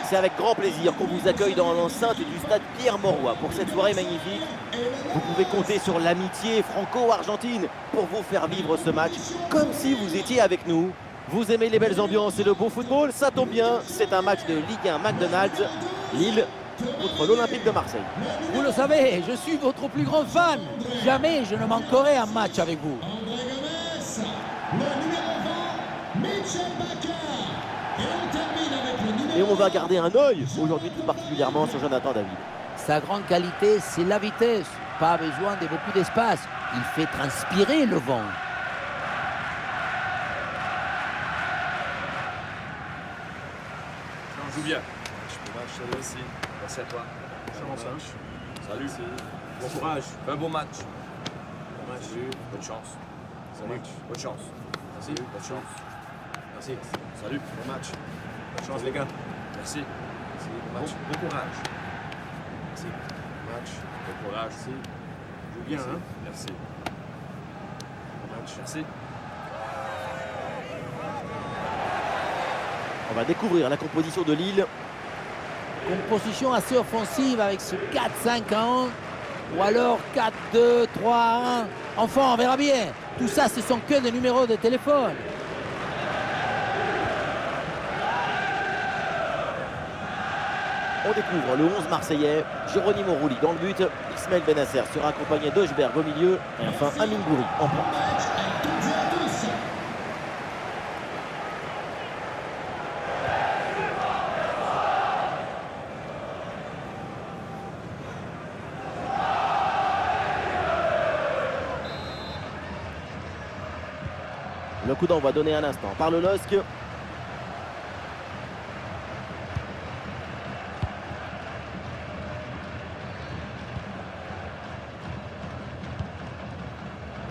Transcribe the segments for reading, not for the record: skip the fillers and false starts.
C'est avec grand plaisir qu'on vous accueille dans l'enceinte du stade Pierre-Mauroy pour cette soirée magnifique. Vous pouvez compter sur l'amitié franco-argentine pour vous faire vivre ce match comme si vous étiez avec nous. Vous aimez les belles ambiances et le beau football? Ça tombe bien, c'est un match de Ligue 1 McDonald's. Lille contre l'Olympique de Marseille. Vous le savez, je suis votre plus grand fan. Jamais je ne manquerai un match avec vous. Et on va garder un œil aujourd'hui tout particulièrement sur Jonathan David. Sa grande qualité, c'est la vitesse. Pas besoin de beaucoup d'espace. Il fait transpirer le vent. On joue bien. Salut aussi. Merci à toi. Salut. Bon courage. Fais un bon match. Bon match. Bonne chance. Salut. Bonne chance. Merci. Bonne chance. Merci. Salut. Bon match. Bonne chance les gars. Merci. Merci. Bon match. Bon courage. Merci. Bon match. Bon courage. Merci. Joue bien, hein. Merci. Bon match. Merci. On va découvrir la composition de Lille. Composition assez offensive avec ce 4-5-1 ou alors 4-2-3-1. Enfin, on verra bien. Tout ça, ce sont que des numéros de téléphone. On découvre le 11 marseillais, Geronimo Rulli dans le but, Ismaël Benasser sera accompagné d'Ojberg au milieu et enfin Amine Gouiri en pointe. Le coup d'envoi donné à l'instant par le LOSC.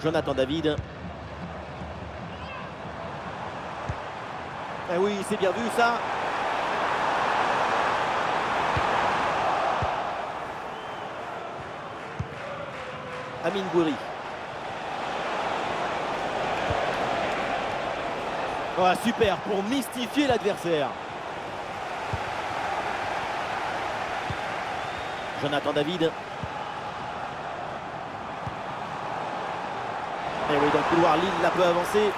Jonathan David. Eh oui, c'est bien vu ça. Amine Gouiri. Oh, super pour mystifier l'adversaire. Jonathan David. Et oui, dans le couloir, Lille la peut avancer.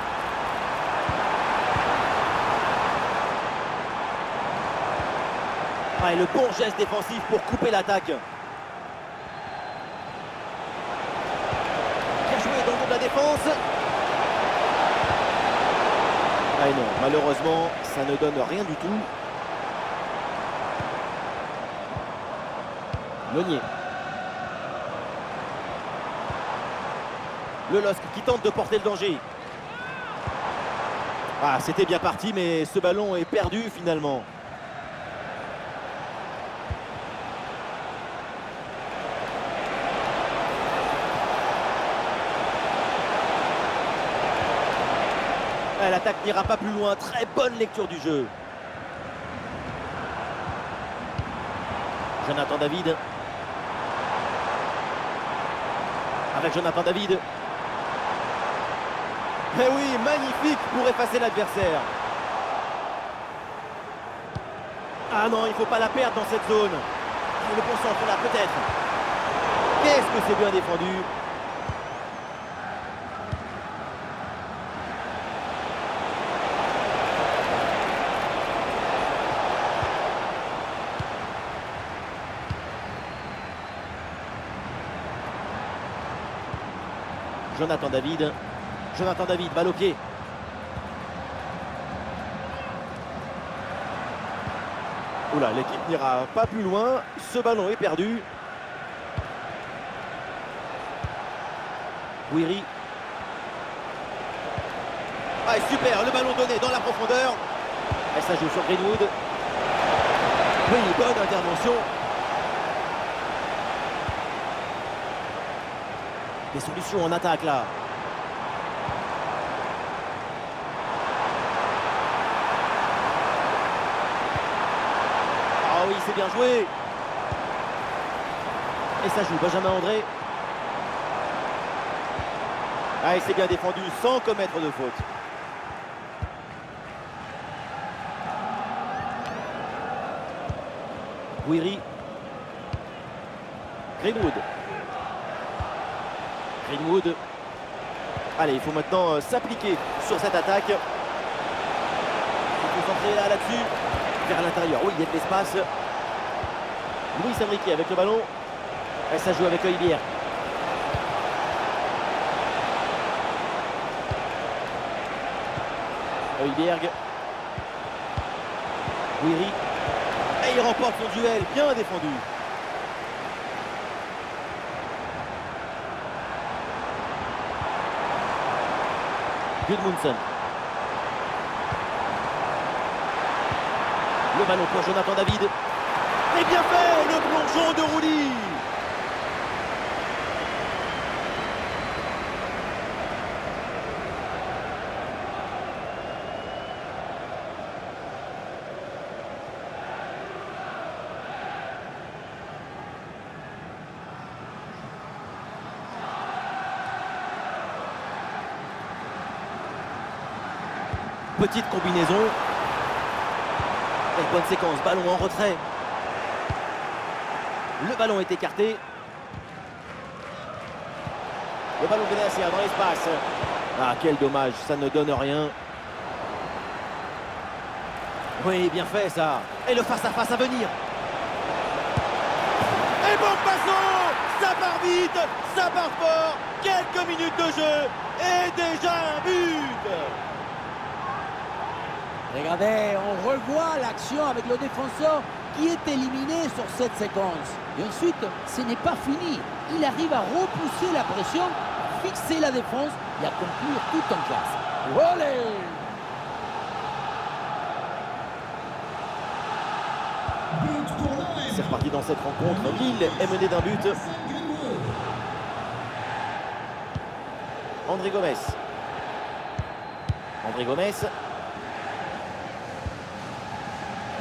Ah, et le bon geste défensif pour couper l'attaque. Bien joué dans le dos de la défense. Ah et non, malheureusement, ça ne donne rien du tout. Meunier. Le LOSC qui tente de porter le danger. Ah, c'était bien parti, mais ce ballon est perdu finalement. Ah, l'attaque n'ira pas plus loin. Très bonne lecture du jeu. Jonathan David. Avec Jonathan David. Eh oui, magnifique pour effacer l'adversaire. Ah non, il ne faut pas la perdre dans cette zone. Le bon centre là, peut-être. Qu'est-ce que c'est bien défendu. Jonathan David. Jonathan David, balle au pied. Oula, l'équipe n'ira pas plus loin. Ce ballon est perdu. Gouiri. Ah, super, le ballon donné dans la profondeur. Et ça joue sur Greenwood. Oui, bonne intervention. Des solutions en attaque là. Ah oui, c'est bien joué. Et ça joue Benjamin André. Ah, et c'est bien défendu sans commettre de faute. Guiri. Greenwood. Greenwood. Allez, il faut maintenant s'appliquer sur cette attaque. Il faut centrer là-dessus. Vers l'intérieur. Oui, il y a de l'espace. Luis Enrique avec le ballon. Et ça joue avec Højbjerg. Højbjerg. Guiri. Et il remporte son duel. Bien défendu. Gudmundsson. Le ballon pour Jonathan David. Et bien fait, le plongeon de Rouli. Petite combinaison. Et bonne séquence, ballon en retrait. Le ballon est écarté. Le ballon Benacer dans l'espace. Ah, quel dommage, ça ne donne rien. Oui, bien fait ça. Et le face-à-face à venir. Et bon passant. Ça part vite, ça part fort. Quelques minutes de jeu. Et déjà un but. Regardez, on revoit l'action avec le défenseur qui est éliminé sur cette séquence. Et ensuite, ce n'est pas fini. Il arrive à repousser la pression, fixer la défense et à conclure tout en classe. Olé! C'est reparti dans cette rencontre. Lille est menée d'un but. André Gomes. André Gomes.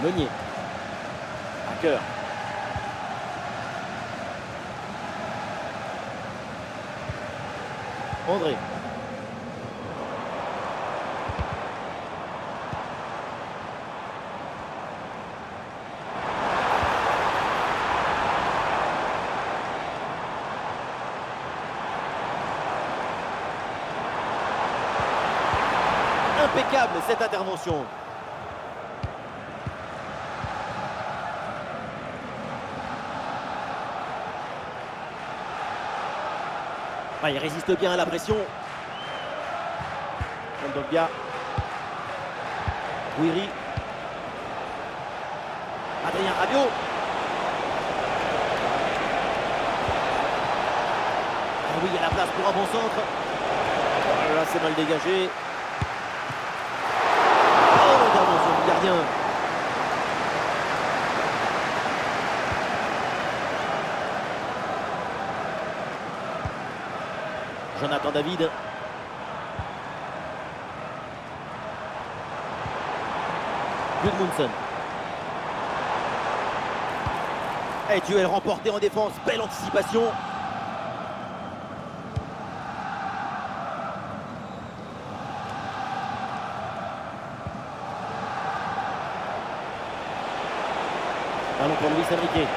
Meunier. Hacker. André. Impeccable cette intervention. Ah, il résiste bien à la pression. Kondogbia. Guiri. Adrien Rabiot. Ah oui, il y a la place pour un bon centre. Oh là, c'est mal dégagé. Oh, l'intervention du gardien. Jonathan David. Gudmundsson. Et duel remporté en défense. Belle anticipation. Ballon pour Luis Enrique.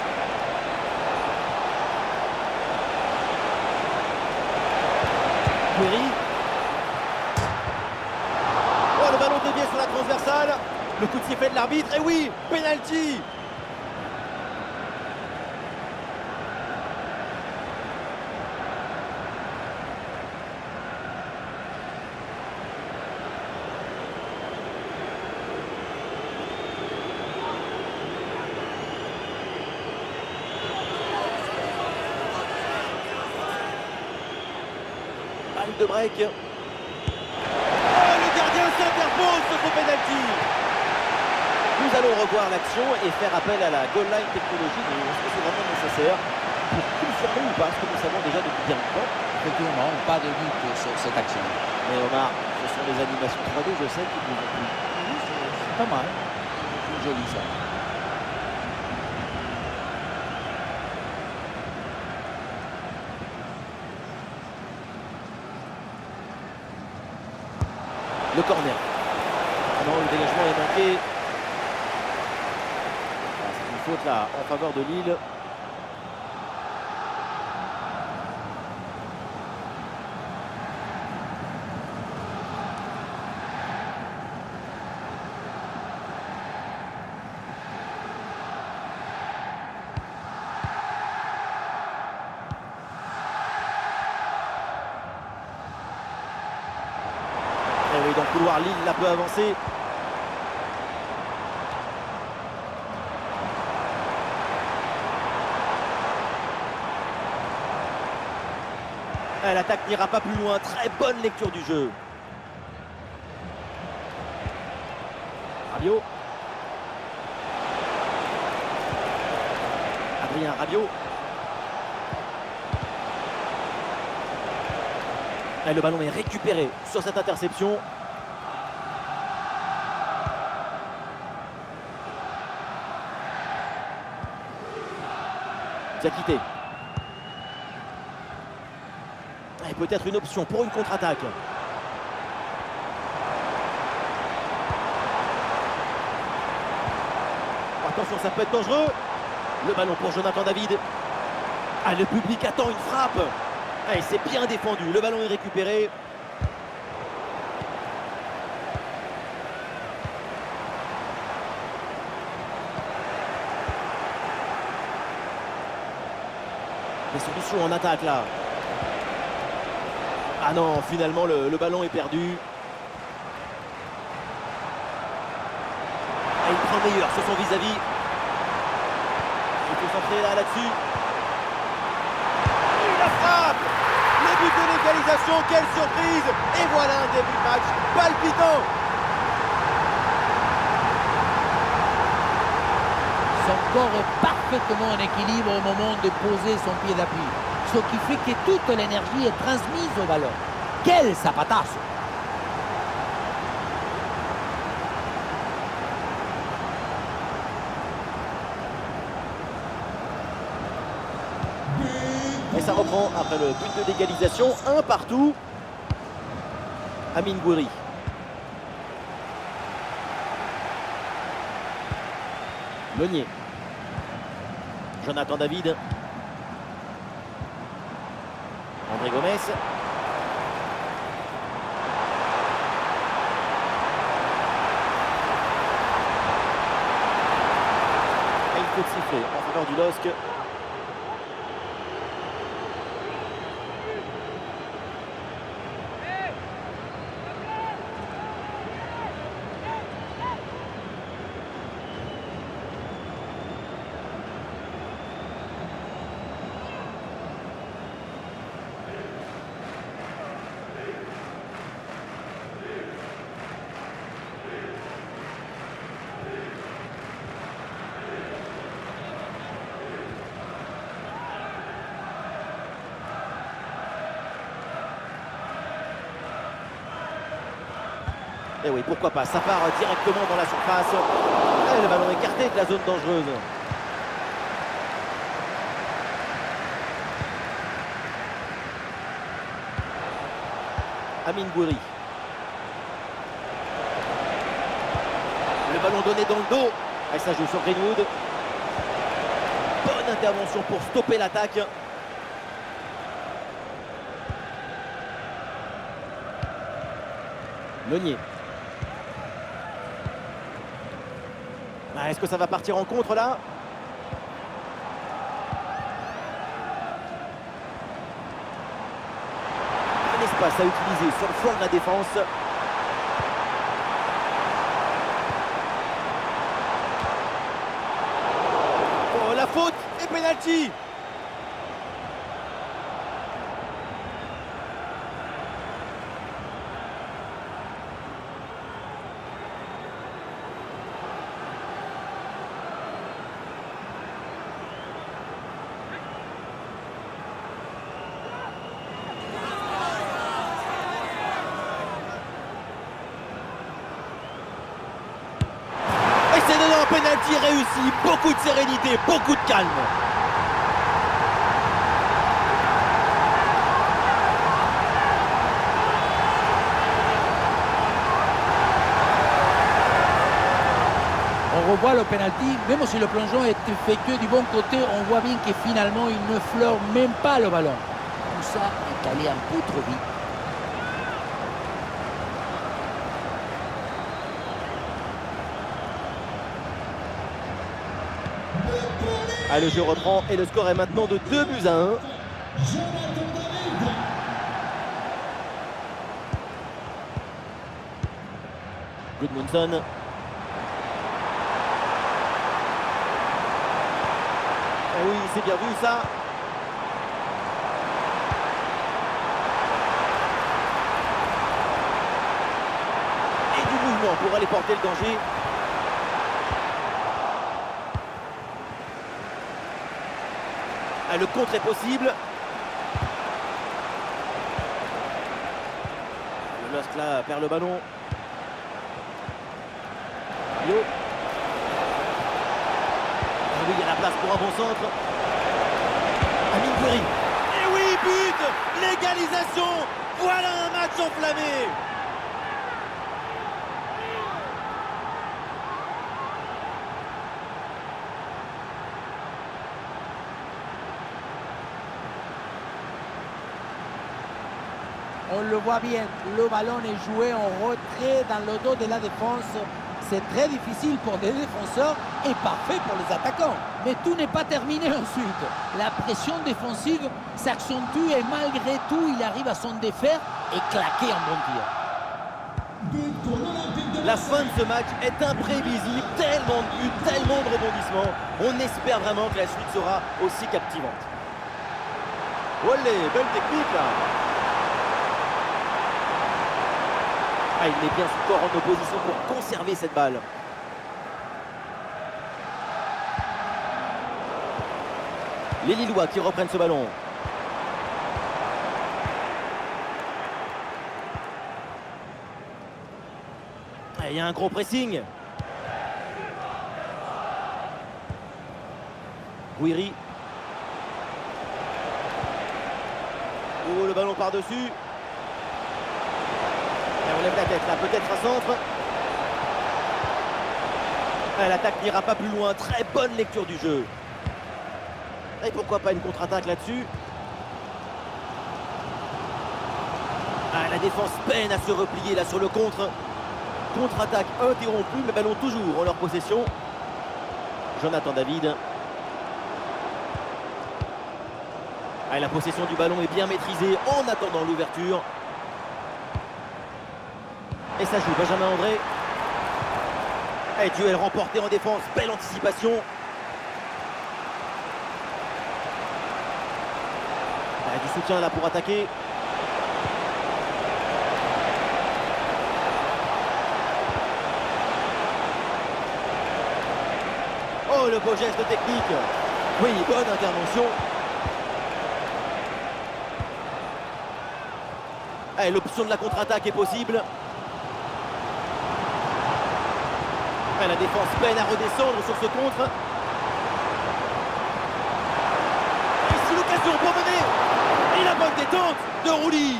Guiri. Oh, le ballon dévié sur la transversale. Le coup de sifflet de l'arbitre. Et oui, penalty. Balle de break. Oh, le gardien s'interpose sur ce penalty. Nous allons revoir l'action et faire appel à la goal line technologie. Mais est-ce que c'est vraiment nécessaire pour confirmer ou pas ce que nous savons déjà depuis bien longtemps? Effectivement, pas de doute sur cette action. Mais Omar, ce sont des animations 3D, je sais qu'ils nous ont plu. Oui, c'est pas mal. C'est joli ça. Le corner. Non, le dégagement est manqué. Ah, c'est une faute là en faveur de Lille. Et oui, dans le couloir, Lille là peut avancer. L'attaque n'ira pas plus loin. Très bonne lecture du jeu. Rabiot. Adrien Rabiot. Et le ballon est récupéré sur cette interception. Diakité. Et peut-être une option pour une contre-attaque. Attention, ça peut être dangereux. Le ballon pour Jonathan David. Ah, le public attend une frappe. Ah, et c'est bien défendu. Le ballon est récupéré. Des solutions en attaque là. Ah non, finalement le ballon est perdu. Et il prend meilleur sur son vis-à-vis. Il faut s'entrer là-dessus. Et la frappe! Le but de l'égalisation, quelle surprise! Et voilà un début de match palpitant! Son corps est parfaitement en équilibre au moment de poser son pied d'appui. Ce qui fait que toute l'énergie est transmise au ballon. Quel zapatazo! Et ça reprend après le but de l'égalisation, un partout. Amine Gouiri. Meunier. Jonathan David. André Gomes. Et il faut siffler en faveur du LOSC. Et oui, pourquoi pas, ça part directement dans la surface. Et le ballon écarté de la zone dangereuse. Amine Gouiri. Le ballon donné dans le dos. Et ça joue sur Greenwood. Bonne intervention pour stopper l'attaque. Meunier. Est-ce que ça va partir en contre là? Un espace à utiliser sur le flanc de la défense. Oh, la faute et pénalty. C'est dedans, penalty réussi, beaucoup de sérénité, beaucoup de calme. On revoit le penalty, même si le plongeon est effectué du bon côté, on voit bien que finalement il ne fleure même pas le ballon. Tout ça est allé un peu trop vite. Ah, le jeu reprend et le score est maintenant de 2-1. Gudmundsson. Eh oui, c'est bien vu ça. Et du mouvement pour aller porter le danger. Ah, le contre est possible. Le LOSC là perd le ballon. Yo. Ah oui, il y a la place pour un bon centre. Amine Gouiri. Et oui, but! L'égalisation! Voilà un match enflammé! On le voit bien, le ballon est joué en retrait dans le dos de la défense. C'est très difficile pour les défenseurs et parfait pour les attaquants. Mais tout n'est pas terminé ensuite. La pression défensive s'accentue et malgré tout, il arrive à s'en défaire et claquer un bon tir. La fin de ce match est imprévisible, tellement de buts, tellement de rebondissements. On espère vraiment que la suite sera aussi captivante. Olé, belle technique là. Ah, il met bien son corps en opposition pour conserver cette balle. Les Lillois qui reprennent ce ballon. Ah, il y a un gros pressing. Gouiri. Oh, le ballon par-dessus. On lève la tête là, peut-être un centre. L'attaque n'ira pas plus loin, très bonne lecture du jeu. Et pourquoi pas une contre-attaque là-dessus. La défense peine à se replier là sur le contre. Contre-attaque interrompue, mais ballon toujours en leur possession. Jonathan David. La possession du ballon est bien maîtrisée en attendant l'ouverture. Et ça joue Benjamin André. Et duel remporté en défense. Belle anticipation. Du soutien là pour attaquer. Oh, le beau geste technique. Oui, bonne intervention. L'option de la contre-attaque est possible. La défense peine à redescendre sur ce contre. Ici l'occasion pour mener. Et la bonne détente de Rouli.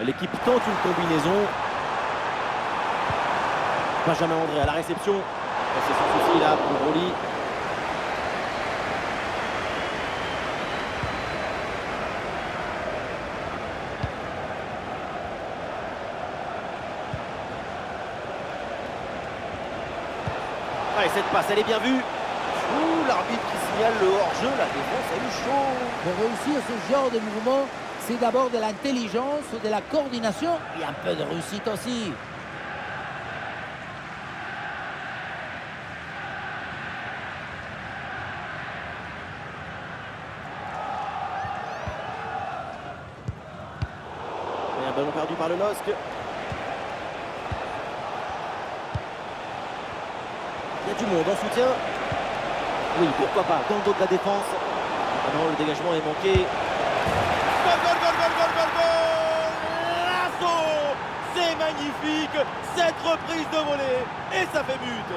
L'équipe tente une combinaison. Benjamin André à la réception. C'est son souci là pour Rouli. Cette passe, elle est bien vue. L'arbitre qui signale le hors-jeu. La défense a eu chaud. Pour réussir ce genre de mouvement, c'est d'abord de l'intelligence, de la coordination et un peu de réussite aussi. Et un ballon perdu par le LOSC. Il y a du monde en soutien. Oui, pourquoi pas, dans le dos de la défense. Ah non, le dégagement est manqué. Gol, gol, gol, gol, gol, gol. magnifique cette reprise de volée et ça fait but.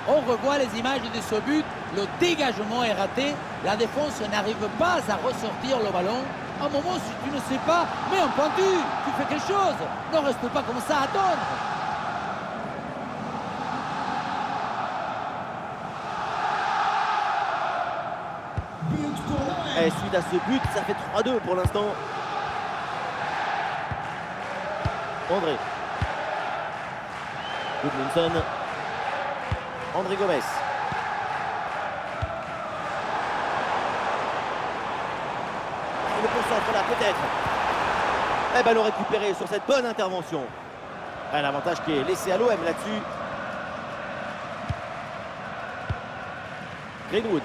On revoit les images de ce but, le dégagement est raté, la défense n'arrive pas à ressortir le ballon. À un moment, si tu ne sais pas, mets un pointu, tu fais quelque chose, ne reste pas comme ça à attendre. Et suite à ce but, ça fait 3-2 pour l'instant. André. Goodmanson. André Gomes. Il le concentre là, peut-être. Et ballon récupéré sur cette bonne intervention. Un avantage qui est laissé à l'OM là-dessus. Greenwood.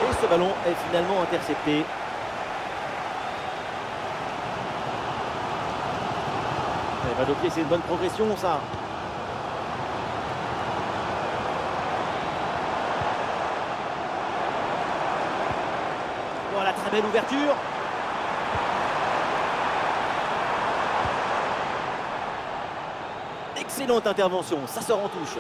Et ce ballon est finalement intercepté. Vadopier, c'est une bonne progression, ça. Voilà, très belle ouverture. Excellente intervention, ça sort en touche.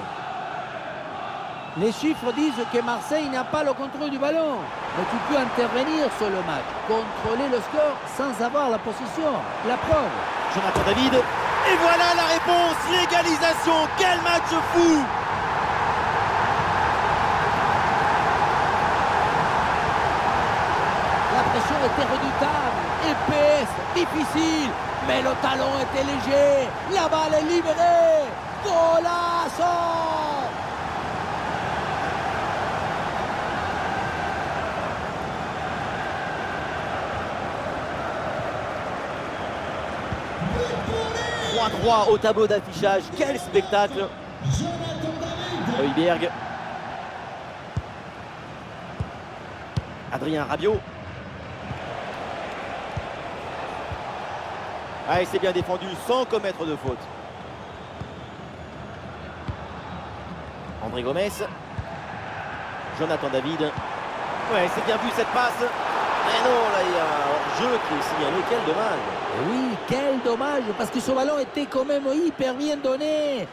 Les chiffres disent que Marseille n'a pas le contrôle du ballon. Mais tu peux intervenir sur le match, contrôler le score sans avoir la possession. La preuve. Jonathan David. Et voilà la réponse, l'égalisation. Quel match fou! La pression était redoutable, épaisse, difficile, mais le talon était léger. La balle est libérée. Golasso! Droit au tableau d'affichage, quel spectacle. Højbjerg. Adrien Rabiot. Ah, et c'est bien défendu sans commettre de faute. André Gomes. Jonathan David. Ouais, c'est bien vu cette passe. Mais non, là il y a un hors-jeu qui est signalé, quel dommage. Oui, quel dommage, parce que ce ballon était quand même hyper bien donné.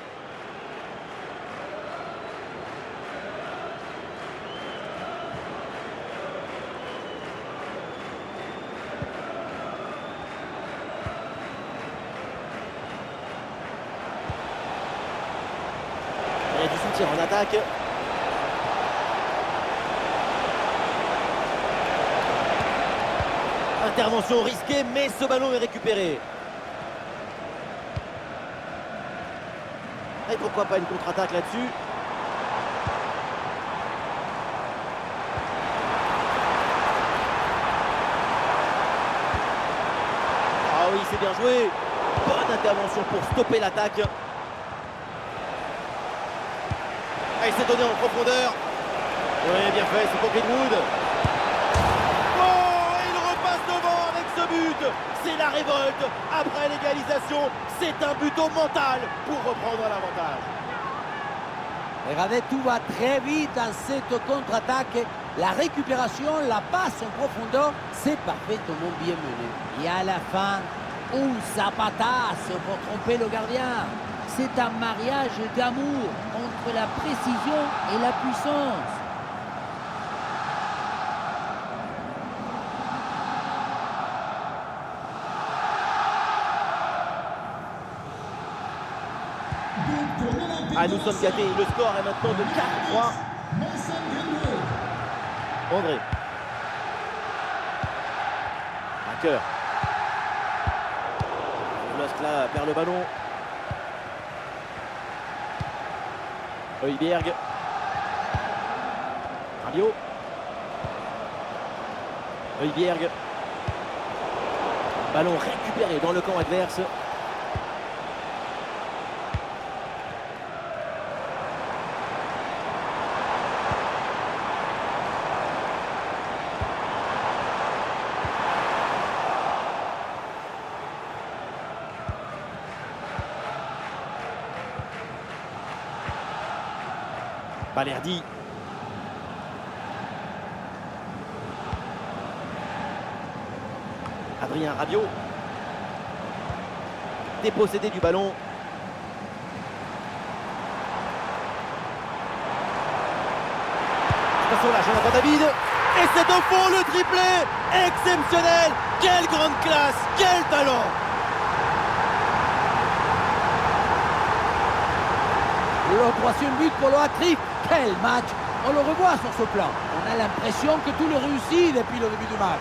Il y a du soutien en attaque. Intervention risquée, mais ce ballon est récupéré. Et pourquoi pas une contre-attaque là-dessus? Ah oui, c'est bien joué. Bonne intervention pour stopper l'attaque. Ah, il s'est donné en profondeur. Oui, bien fait, c'est pour Greenwood. C'est la révolte après l'égalisation. C'est un but au mental pour reprendre l'avantage. Regardez, tout va très vite dans cette contre-attaque. La récupération, la passe en profondeur, c'est parfaitement bien mené. Et à la fin, un zapatasse pour tromper le gardien. C'est un mariage d'amour entre la précision et la puissance. Ah, nous sommes gâtés. Le score est maintenant de 4-3. André. Vainqueur. Là perd le ballon. Højbjerg. Rabiot. Højbjerg. Ballon récupéré dans le camp adverse. Balerdi. Adrien Rabiot. Dépossédé du ballon. Attention là, Jonathan David. Et c'est au fond le triplé. Exceptionnel. Quelle grande classe. Quel talent. Le troisième but pour le hat-trick. Quel match! On le revoit sur ce plan. On a l'impression que tout le réussit depuis le début du match.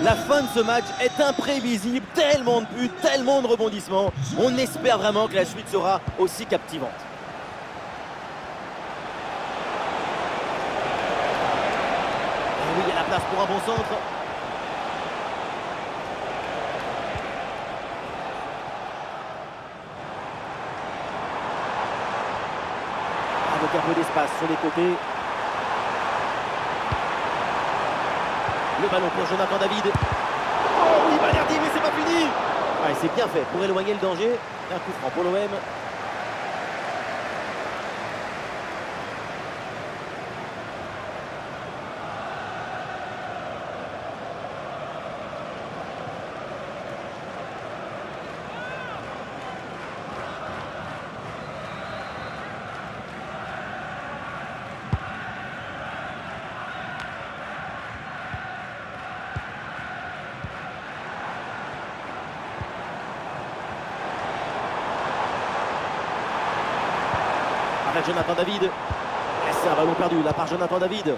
La fin de ce match est imprévisible, tellement de buts, tellement de rebondissements. On espère vraiment que la suite sera aussi captivante. Et oui, il y a la place pour un bon centre. Avec un peu d'espace sur les côtés. Le ballon pour Jonathan David. Oh oui, Balerdi, mais c'est pas fini. Ah, c'est bien fait pour éloigner le danger. Un coup franc pour l'OM. Avec Jonathan David. Et c'est un ballon perdu là par Jonathan David.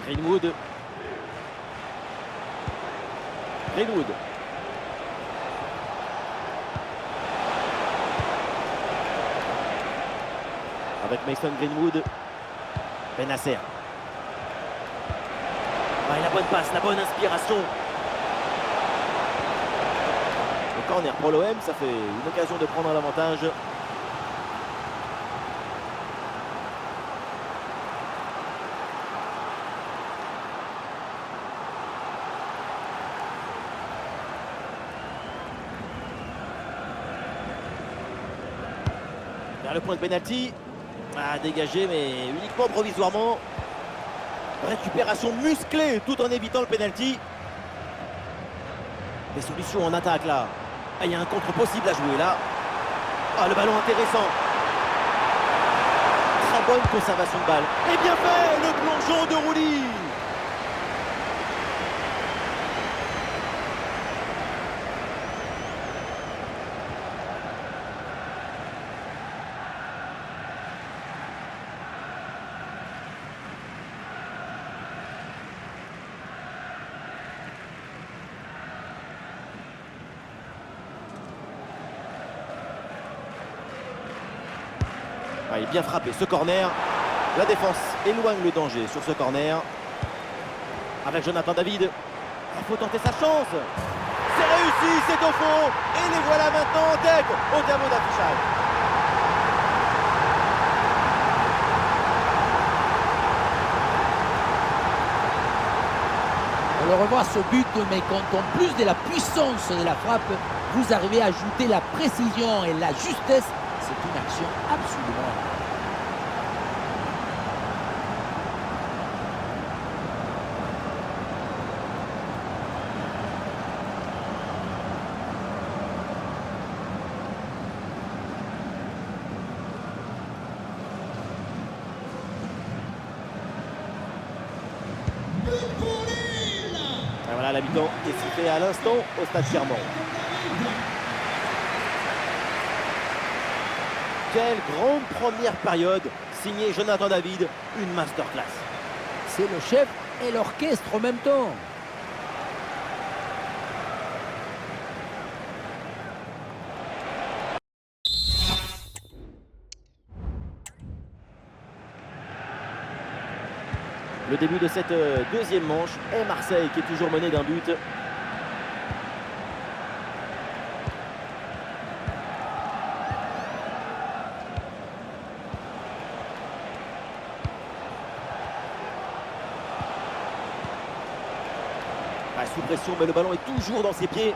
Greenwood. Greenwood. Avec Mason Greenwood. Bennacer. Ah, et la bonne passe, la bonne inspiration. Le corner pour l'OM, ça fait une occasion de prendre l'avantage. Vers le point de pénalty. Ah, dégagé, mais uniquement provisoirement. Récupération musclée tout en évitant le pénalty. Des solutions en attaque là. Ah, il y a un contre possible à jouer là. Ah, le ballon intéressant. Très bonne conservation de balle. Et bien fait, le plongeon de Rouli. Ah, il est bien frappé ce corner. La défense éloigne le danger sur ce corner. Avec Jonathan David. Il faut tenter sa chance. C'est réussi, c'est au fond. Et les voilà maintenant en tête au tableau d'affichage. On le revoit ce but, mais quand en plus de la puissance de la frappe, vous arrivez à ajouter la précision et la justesse, c'est une action absolument. Et voilà la mi-temps qui est sifflée à l'instant au stade Pierre-Mauroy. Quelle grande première période signée Jonathan David, une masterclass. C'est le chef et l'orchestre en même temps. Le début de cette deuxième manche est Marseille qui est toujours mené d'un but. Sous pression, mais le ballon est toujours dans ses pieds.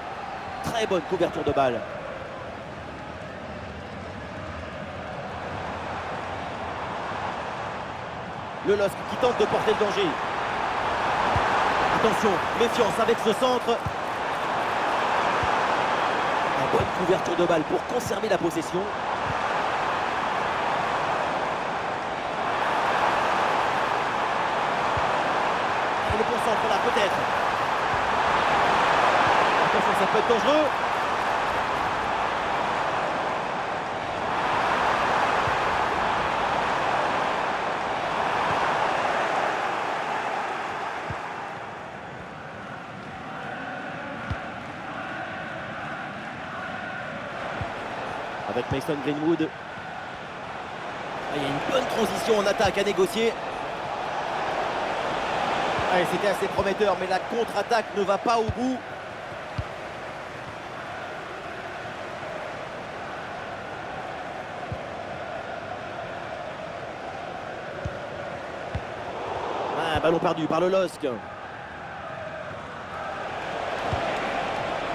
Très bonne couverture de balle. Le LOSC qui tente de porter le danger. Attention, méfiance avec ce centre. Une bonne couverture de balle pour conserver la possession. Et le bon centre là, peut-être. Attention, ça peut être dangereux. Avec Mason Greenwood. Il y a une bonne transition en attaque à négocier. Allez, c'était assez prometteur, mais la contre-attaque ne va pas au bout. Ballon perdu par le LOSC.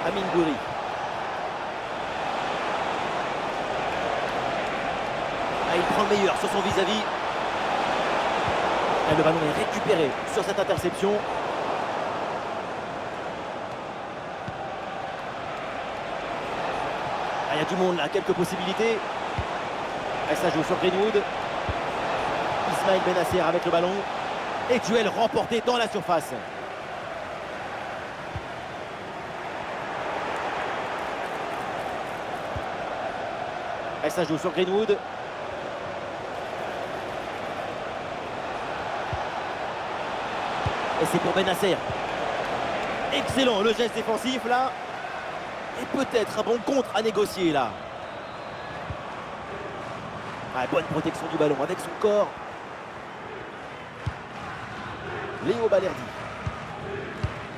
Amine Gouiri. Il prend le meilleur sur son vis-à-vis. Le ballon est récupéré sur cette interception. Il y a du monde là, quelques possibilités. Et ça joue sur Greenwood. Ismaël Benasser avec le ballon. Et duel remporté dans la surface. Et ça joue sur Greenwood. Et c'est pour Benasser. Excellent le geste défensif là. Et peut-être un bon contre à négocier là. Bonne protection du ballon avec son corps. Léo Balerdi.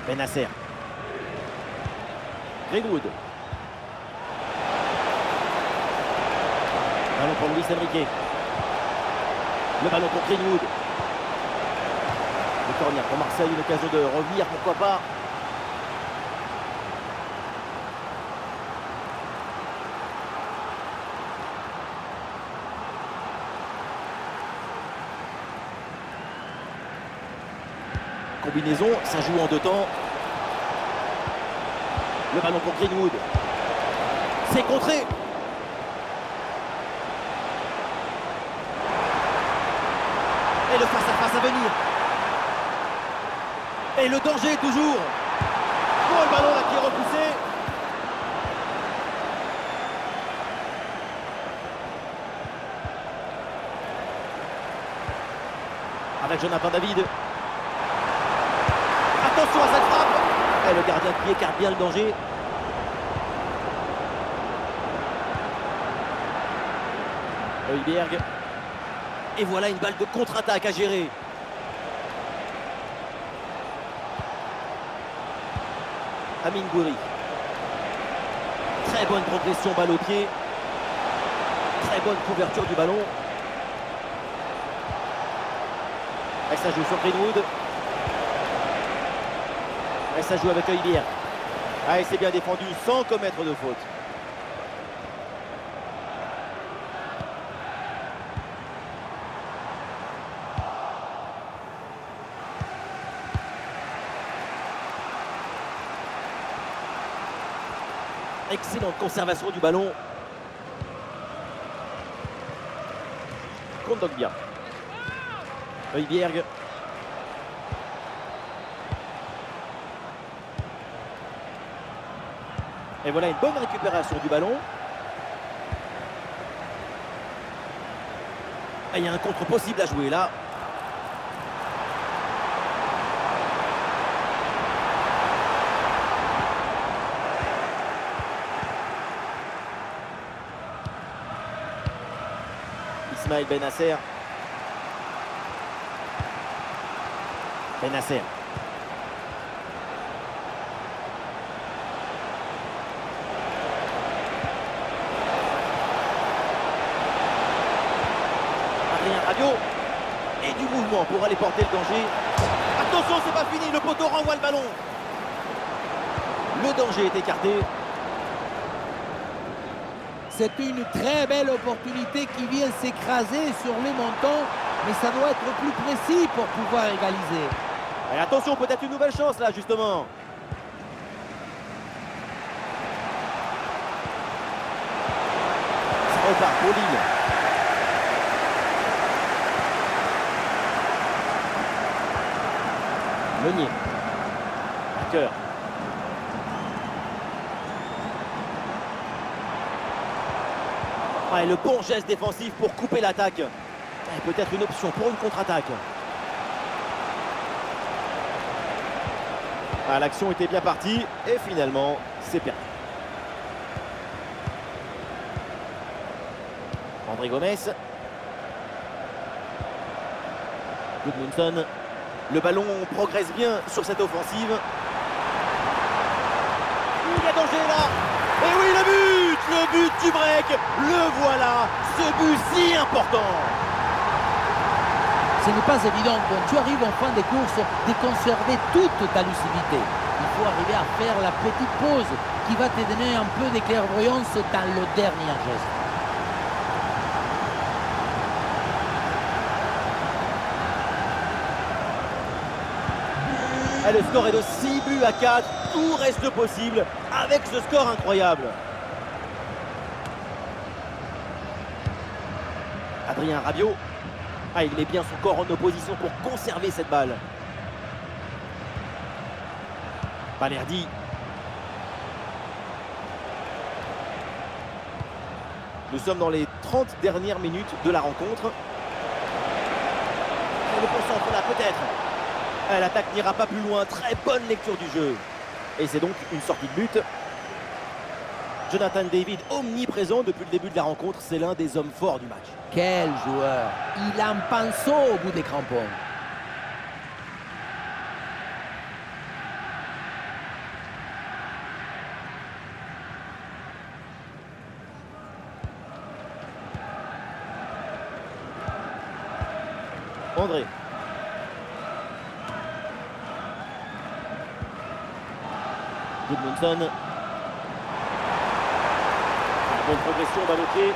Benasser. Greenwood. Ballon pour Luis Enrique. Le ballon pour Greenwood. Le corner pour Marseille, une occasion de revenir, pourquoi pas. Combinaison, ça joue en deux temps. Le ballon pour Greenwood. C'est contré. Et le face-à-face à venir. Et le danger toujours. Oh, le ballon là qui est repoussé. Avec Jonathan David. Attention à cette frappe. Et le gardien qui écarte bien le danger. Højbjerg. Et voilà une balle de contre-attaque à gérer. Amine Gouiri. Très bonne progression, balle au pied. Très bonne couverture du ballon. Et ça joue sur Greenwood. Et ça joue avec Højbjerg. Et c'est bien défendu sans commettre de faute. Excellente conservation du ballon. Kondogbia. Højbjerg. Et voilà une bonne récupération du ballon. Et il y a un contre possible à jouer là. Ismaël Benasser. Benacer. Adrien Rabiot. Et du mouvement pour aller porter le danger. Attention, c'est pas fini, le poteau renvoie le ballon. Le danger est écarté. C'est une très belle opportunité qui vient s'écraser sur les montants, mais ça doit être plus précis pour pouvoir égaliser. Et attention, peut-être une nouvelle chance là, justement. Ça repart pour Lille. Meunier. Marqueur. Ouais, le bon geste défensif pour couper l'attaque. Peut-être une option pour une contre-attaque. Ah, l'action était bien partie et finalement, c'est perdu. André Gomes. Gudmundsson. Le ballon progresse bien sur cette offensive. Il y a danger là. Et oui, le but du break. Le voilà, ce but si important. Ce n'est pas évident quand tu arrives en fin de course de conserver toute ta lucidité. Il faut arriver à faire la petite pause qui va te donner un peu de clairvoyance dans le dernier geste. Et le score est de 6 buts à 4. Tout reste possible avec ce score incroyable. Adrien Rabiot. Ah, il met bien son corps en opposition pour conserver cette balle. Balerdi. Nous sommes dans les 30 dernières minutes de la rencontre. Et le concentre là peut-être. L'attaque n'ira pas plus loin. Très bonne lecture du jeu. Et c'est donc une sortie de but. Jonathan David, omniprésent depuis le début de la rencontre. C'est l'un des hommes forts du match. Quel joueur! Il a un pinceau au bout des crampons. André. Gudmundsson. Bonne progression, balle au pied.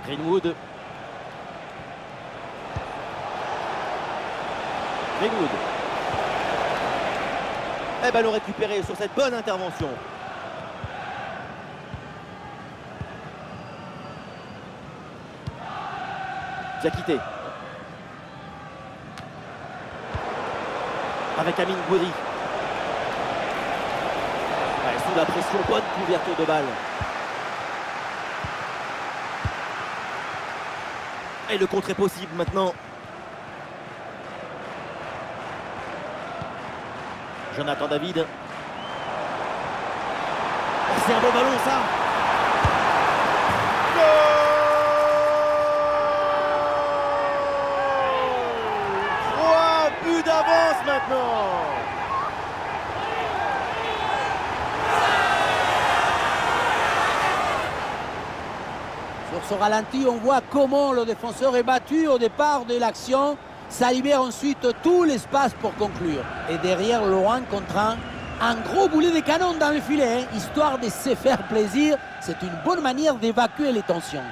Greenwood. Greenwood. Et ballon récupéré sur cette bonne intervention. Diakité. Avec Amine Gouiri. Sous la pression, bonne couverture de balle. Et le contre est possible maintenant. Jonathan David. C'est un bon ballon ça. Goal ! 3 buts d'avance maintenant. Sur ce ralenti, on voit comment le défenseur est battu au départ de l'action. Ça libère ensuite tout l'espace pour conclure. Et derrière, Laurent contre un gros boulet de canon dans le filet, histoire de se faire plaisir. C'est une bonne manière d'évacuer les tensions.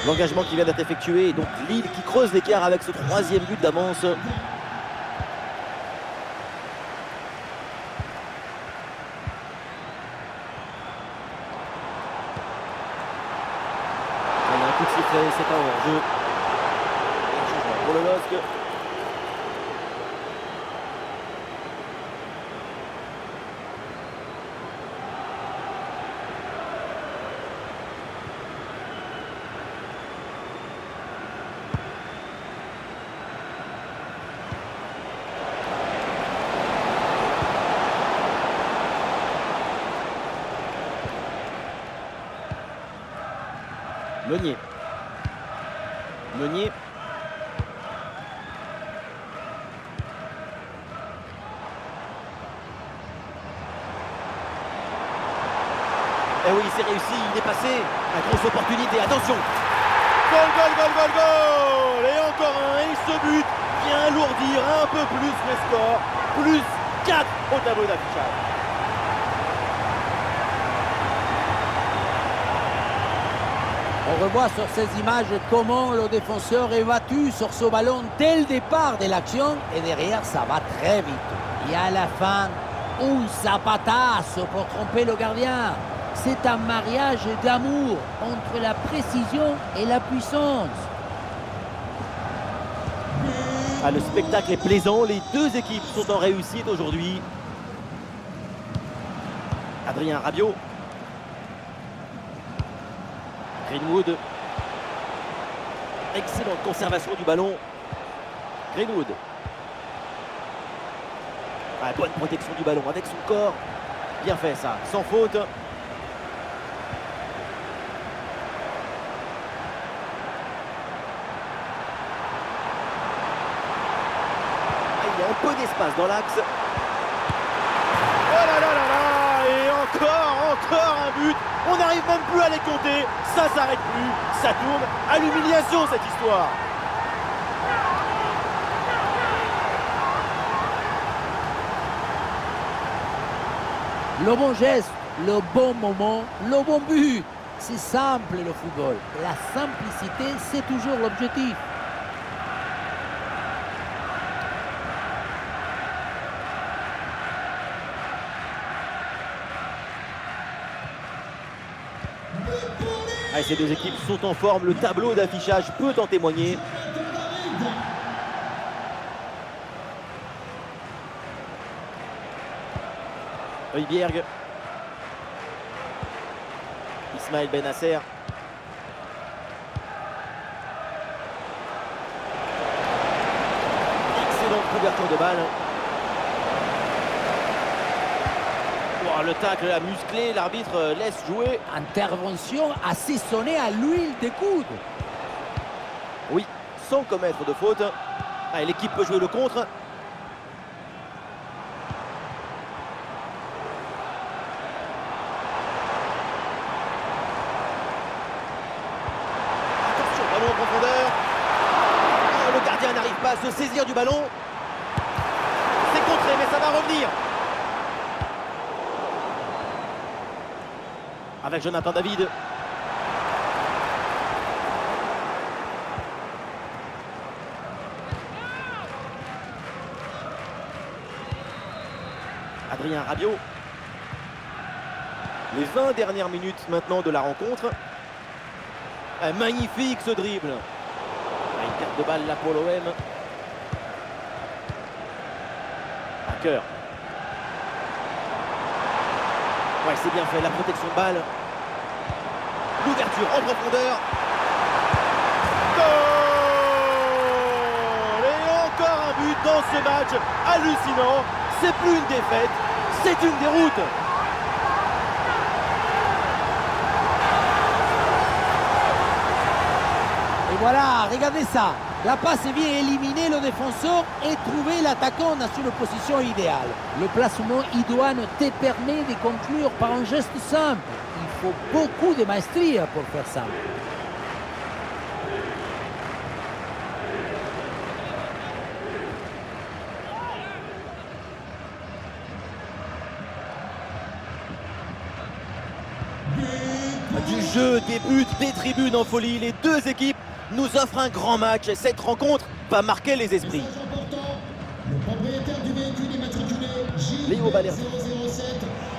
L'engagement qui vient d'être effectué, et donc Lille qui creuse l'écart avec ce 3e but d'avance. C'est pas hors-jeu. Pour le LOSC. Meunier. Meunier. Et oui, c'est réussi, il est passé. Une grosse opportunité, attention. Goal, goal, goal, goal, goal. Et encore un, et ce but vient alourdir un peu plus le score. Plus 4 au tableau d'affichage. On revoit sur ces images comment le défenseur est battu sur ce ballon dès le départ de l'action et derrière ça va très vite. Et à la fin, un zapatazo pour tromper le gardien. C'est un mariage d'amour entre la précision et la puissance. Ah, le spectacle est plaisant, les deux équipes sont en réussite aujourd'hui. Adrien Rabiot. Greenwood. Excellente conservation du ballon. Greenwood. Ah, bonne protection du ballon avec son corps. Bien fait ça, sans faute. Il y a un peu d'espace dans l'axe. Oh là là là là. Et encore un but. On n'arrive même plus à les compter. Ça s'arrête plus. Ça tourne à l'humiliation cette histoire. Le bon geste, le bon moment, le bon but. C'est simple le football. La simplicité, c'est toujours l'objectif. Ah, ces deux équipes sont en forme, le tableau d'affichage peut en témoigner. Højbjerg. Ismaël Bennacer. Excellente couverture de balle. Oh, le tacle a musclé, l'arbitre laisse jouer. Intervention assaisonnée à l'huile des coudes. Oui, sans commettre de faute. Ah, l'équipe peut jouer le contre. Attention, ballon en profondeur. Oh, le gardien n'arrive pas à se saisir du ballon. C'est contré, mais ça va revenir. Avec Jonathan David. Adrien Rabiot. Les 20 dernières minutes maintenant de la rencontre. Magnifique ce dribble. Une perte de balle là pour l'OM. Hacker. Ouais, c'est bien fait, la protection de balle. L'ouverture en profondeur. Goal! Et encore un but dans ce match hallucinant. C'est plus une défaite, c'est une déroute. Et voilà, regardez ça. La passe est bien éliminer le défenseur et trouver l'attaquant dans une position idéale. Le placement idoine te permet de conclure par un geste simple. Il faut beaucoup de maestria pour faire ça. Du jeu, des buts, des tribunes en folie, les deux équipes nous offrent un grand match. Cette rencontre va marquer les esprits. Le propriétaire du véhicule immatriculé Léo Balerdi. JV007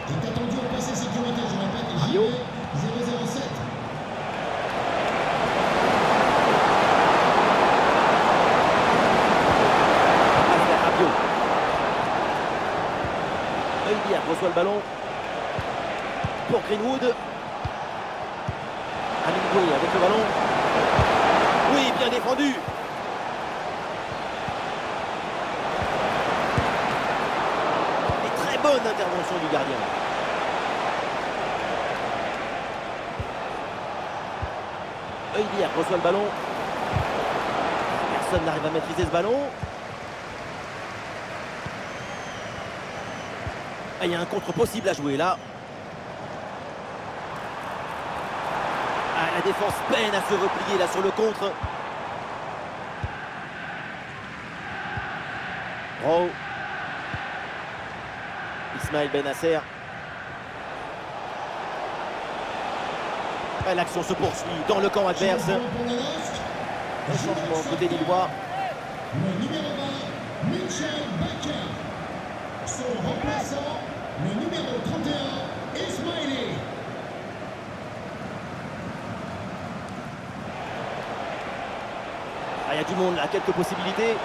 est attendu au passé sécurité. Je répète, Rabiot. JV007. Rabiot. Højbjerg reçoit le ballon pour Greenwood. Hemingway avec le ballon. Oui, bien défendu. Et très bonne intervention du gardien. Heubière reçoit le ballon. Personne n'arrive à maîtriser ce ballon. Ah, il y a un contre possible à jouer là. Ah, la défense peine à se replier là sur le contre. Rowe. Ismaël Benasser. Ah, l'action se poursuit dans le camp adverse. Un changement côté lillois. Le numéro 20, Mitchell Baker. Son remplaçant, le numéro 31, Ismaili. Ah, il y a du monde là, quelques possibilités.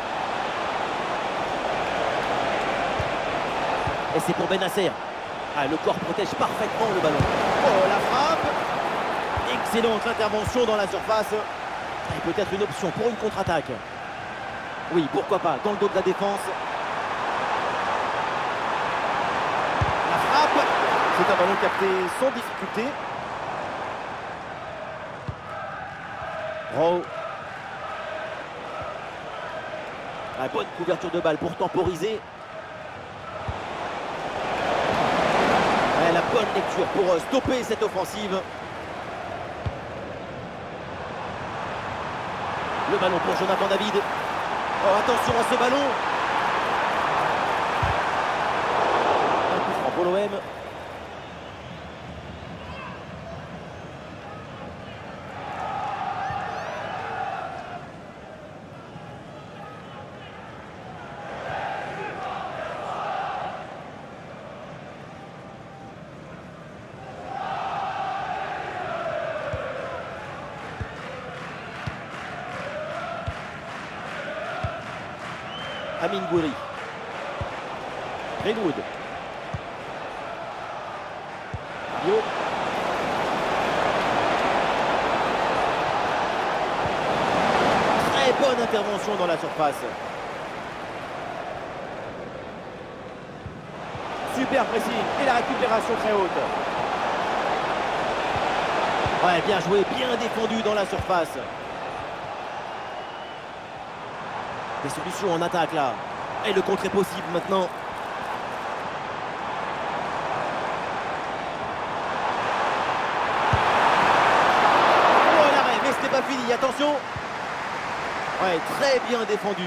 Et c'est pour Benasser. Ah, le corps protège parfaitement le ballon. Oh, la frappe. Excellente intervention dans la surface. Et peut-être une option pour une contre-attaque. Oui, pourquoi pas, dans le dos de la défense. La frappe. C'est un ballon capté sans difficulté. Rowe. La bonne couverture de balle pour temporiser. Ouais, la bonne lecture pour stopper cette offensive. Le ballon pour Jonathan David. Oh, attention à ce ballon. Un coup franc pour l'OM. Amine Gouiri. Greenwood. Yo. Très bonne intervention dans la surface. Super pressing et la récupération très haute. Ouais, bien joué, bien défendu dans la surface. Des solutions en attaque là. Et le contre est possible maintenant. Oh l'arrêt, mais c'était pas fini, attention. Ouais, très bien défendu.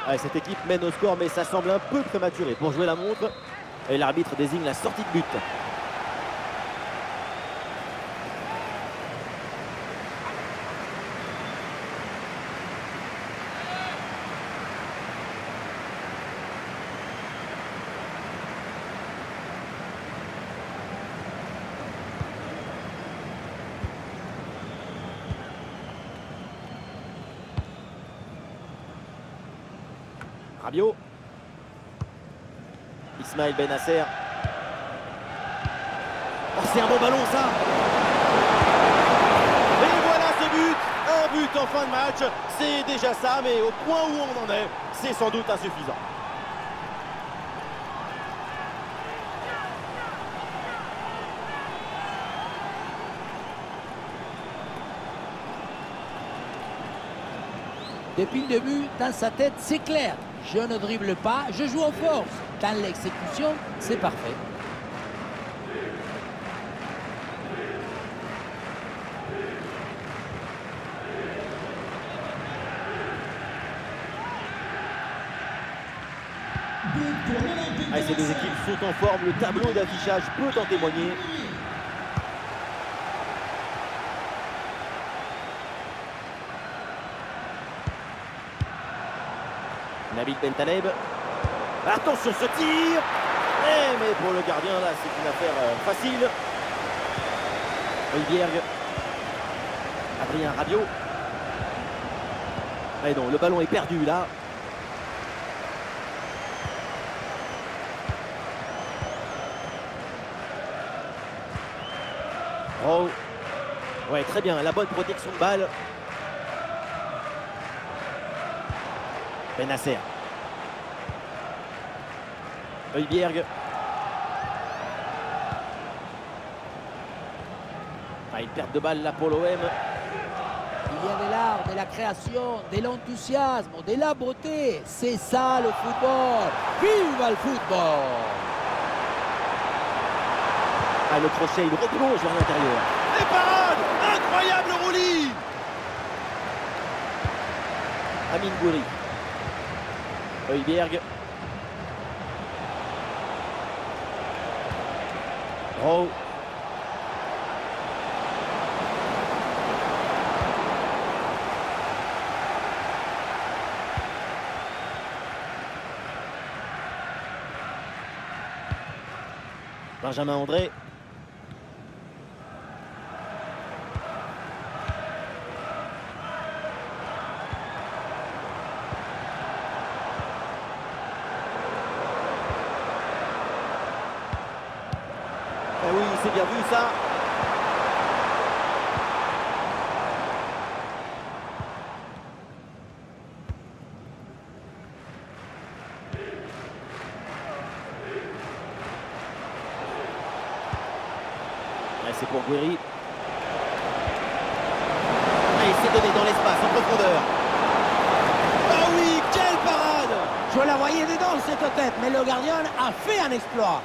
Ouais, cette équipe mène au score, mais ça semble un peu prématuré pour jouer la montre. Et l'arbitre désigne la sortie de but. Rabiot. Ismaël Benasser. Oh, c'est un bon ballon ça. Et voilà ce but. Un but en fin de match. C'est déjà ça, mais au point où on en est, c'est sans doute insuffisant. Depuis le début, dans sa tête, c'est clair. Je ne dribble pas, je joue en force. Dans l'exécution, c'est parfait. Allez, ces deux équipes sont en forme, le tableau d'affichage peut en témoigner. Nabil Bentaleb. Attention ce tir. Mais pour le gardien là c'est une affaire facile. Heubière. Adrien Rabiot. Mais non, le ballon est perdu là. Oh. Ouais, très bien, la bonne protection de balle. Benasser. Heubière. Ah, une perte de balle là pour l'OM. Il y a de l'art, de la création, de l'enthousiasme, de la beauté. C'est ça le football. Vive le football! Ah, le crochet, il replonge vers l'intérieur. Et parade! Incroyable roulis! Amine Gouiri. Højbjerg. Rowe. Benjamin André. Eh oui, c'est bien vu ça. C'est pour Gouiri. Et c'est donné dans l'espace, en profondeur. Ah oui, quelle parade! Je la voyais dedans cette tête, mais le gardien a fait un exploit.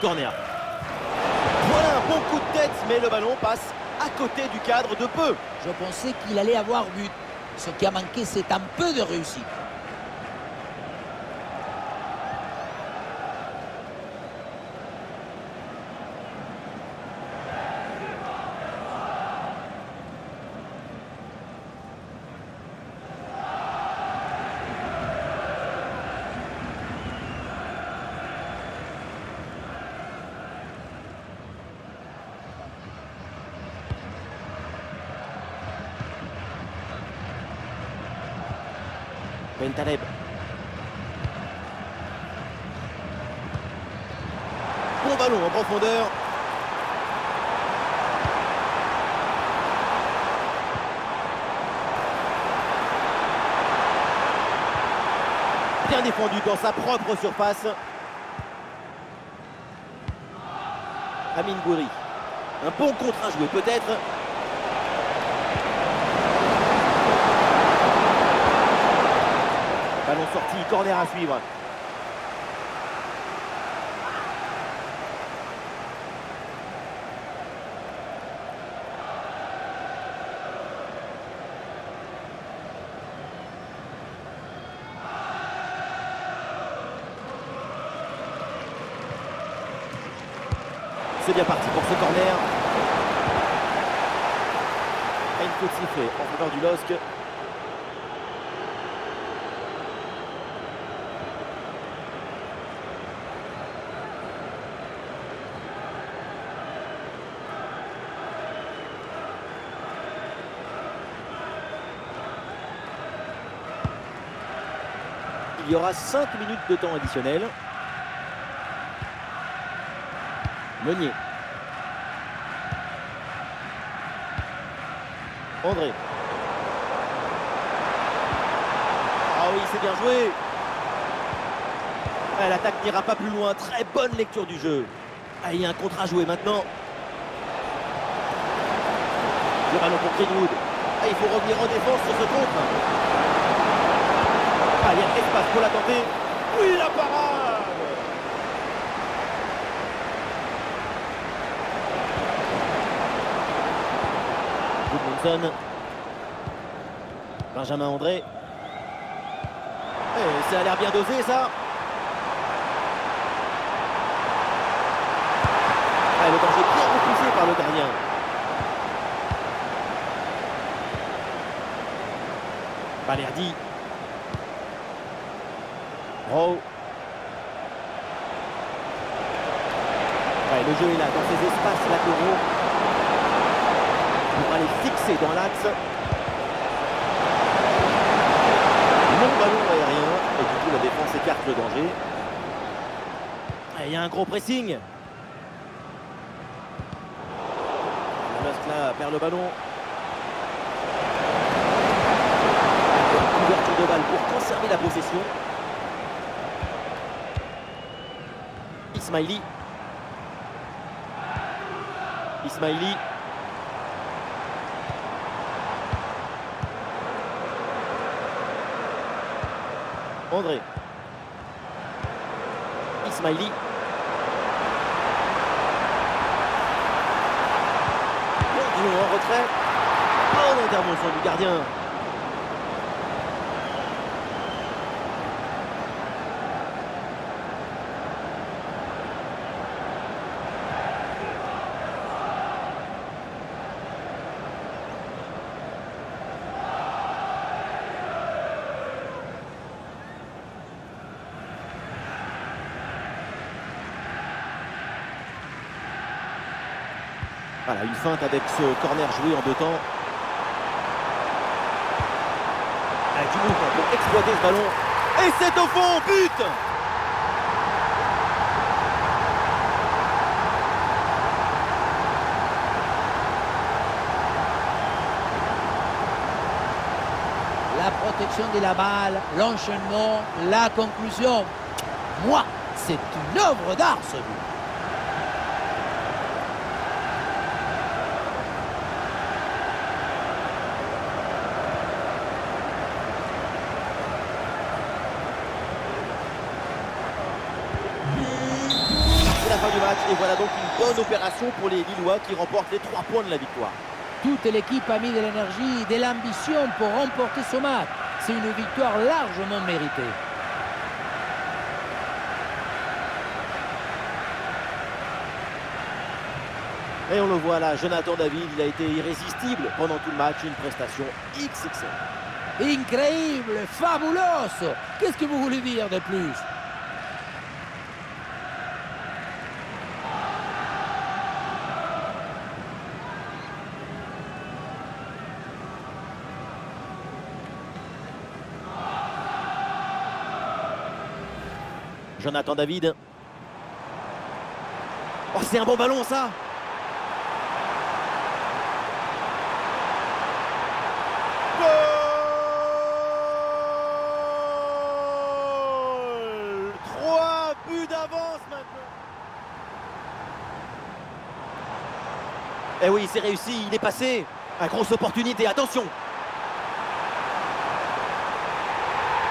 Corner. Voilà un bon coup de tête, mais le ballon passe à côté du cadre de peu. Je pensais qu'il allait avoir but. Ce qui a manqué, c'est un peu de réussite. Bentaleb. Bon ballon en profondeur. Bien défendu dans sa propre surface. Amine Gouiri. Un bon contre à jouer peut-être. Ballon sorti, corner à suivre. C'est bien parti pour ce corner. Et une faute sifflée en faveur du LOSC. Il y aura 5 minutes de temps additionnel. Meunier. André. Ah oui, c'est bien joué. Ah, l'attaque n'ira pas plus loin. Très bonne lecture du jeu. Ah, il y a un contre à jouer maintenant. Le ballon pour Greenwood. Ah, il faut revenir en défense sur ce contre. Ah, il y a de l'espace pour la tenter. Oui, la parade! Gudmundsson. Benjamin André. Et ça a l'air bien dosé, ça. Ah, le danger bien repoussé par le gardien. Balerdi. Rowe. Ouais, le jeu est là, dans ces espaces latéraux. Pour aller fixer dans l'axe. Long ballon aérien et du coup, la défense écarte le danger. Et il y a un gros pressing. Là perd le ballon. Ouverture de balle pour conserver la possession. Ismaili. Ismaili. André. Ismaili. En retrait. Bonne intervention du gardien. Voilà, une feinte avec ce corner joué en 2 temps. Du mouvement pour exploiter ce ballon. Et c'est au fond, but! La protection de la balle, l'enchaînement, la conclusion. Moi, c'est une œuvre d'art ce but. C'est la fin du match et voilà donc une bonne opération pour les Lillois qui remportent les 3 points de la victoire. Toute l'équipe a mis de l'énergie, de l'ambition pour remporter ce match. C'est une victoire largement méritée. Et on le voit là, Jonathan David, il a été irrésistible pendant tout le match, une prestation XXL. Incroyable, fabuloso. Qu'est-ce que vous voulez dire de plus? Jonathan David. Oh, c'est un bon ballon ça! Goal! 3 buts d'avance maintenant. Eh oui, c'est réussi, il est passé. Une grosse opportunité, attention!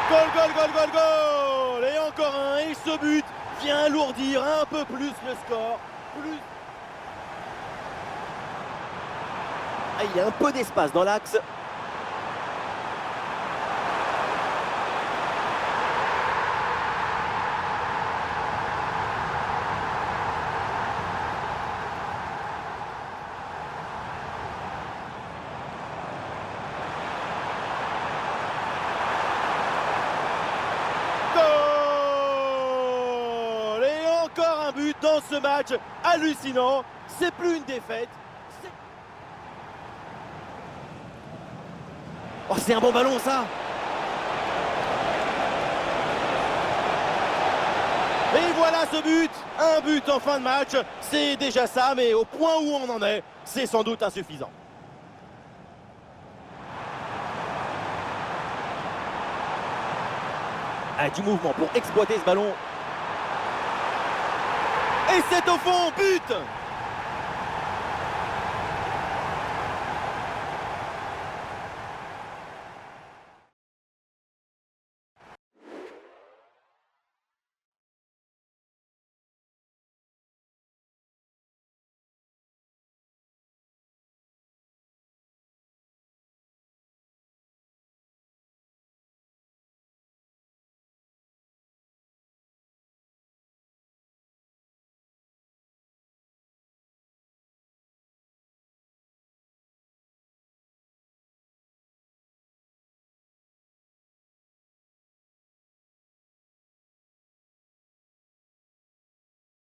Goal, goal, goal, goal, goal! Et encore un, et ce but vient alourdir un peu plus le score. Ah, il y a un peu d'espace dans l'axe. Goal! Et encore un but dans ce match hallucinant. C'est plus une défaite. Oh, c'est un bon ballon ça! Et voilà ce but! Un but en fin de match, c'est déjà ça, mais au point où on en est, c'est sans doute insuffisant. Ah, du mouvement pour exploiter ce ballon. Et c'est au fond, but!